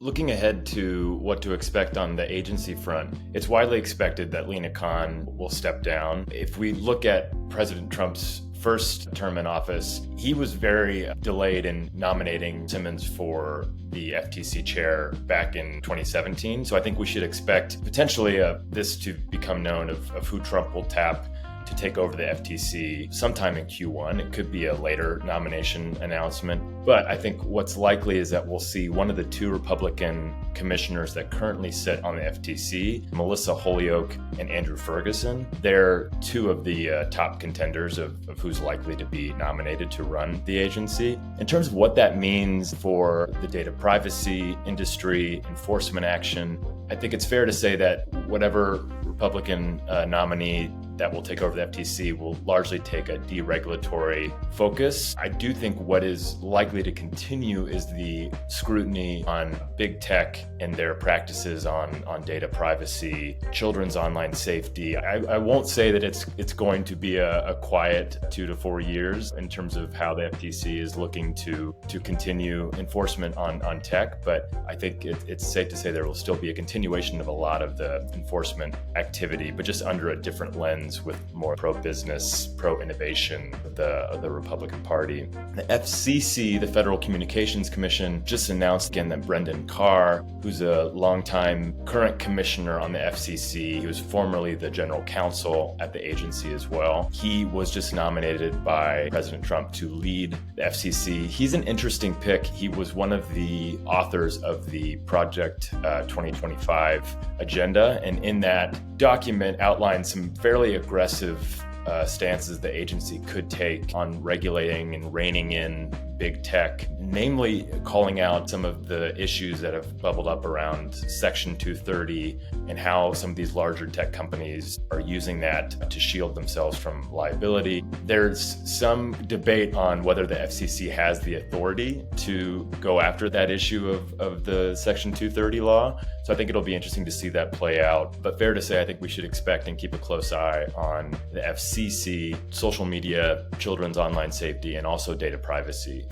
Looking ahead to what to expect on the agency front, it's widely expected that Lina Khan will step down. If we look at President Trump's first term in office, he was very delayed in nominating Simmons for the FTC chair back in 2017. So I think we should expect potentially this to become known of who Trump will tap to take over the FTC sometime in Q1. It could be a later nomination announcement. But I think what's likely is that we'll see one of the two Republican commissioners that currently sit on the FTC, Melissa Holyoke and Andrew Ferguson. They're two of the top contenders of who's likely to be nominated to run the agency. In terms of what that means for the data privacy industry, enforcement action, I think it's fair to say that whatever Republican nominee that will take over the FTC will largely take a deregulatory focus. I do think what is likely to continue is the scrutiny on big tech and their practices on data privacy, children's online safety. I won't say that it's going to be a quiet 2 to 4 years in terms of how the FTC is looking to continue enforcement on tech, but I think it's safe to say there will still be a continuation of a lot of the enforcement activity, but just under a different lens with more pro-business, pro-innovation of the Republican Party. The FCC, the Federal Communications Commission, just announced again that Brendan Carr, who's a longtime current commissioner on the FCC, he was formerly the general counsel at the agency as well. He was just nominated by President Trump to lead the FCC. He's an interesting pick. He was one of the authors of the Project 2025 agenda, and in that document outlined some fairly aggressive stances the agency could take on regulating and reining in big tech, namely calling out some of the issues that have bubbled up around Section 230 and how some of these larger tech companies are using that to shield themselves from liability. There's some debate on whether the FCC has the authority to go after that issue of the Section 230 law. So I think it'll be interesting to see that play out. But fair to say, I think we should expect and keep a close eye on the FCC, social media, children's online safety, and also data privacy.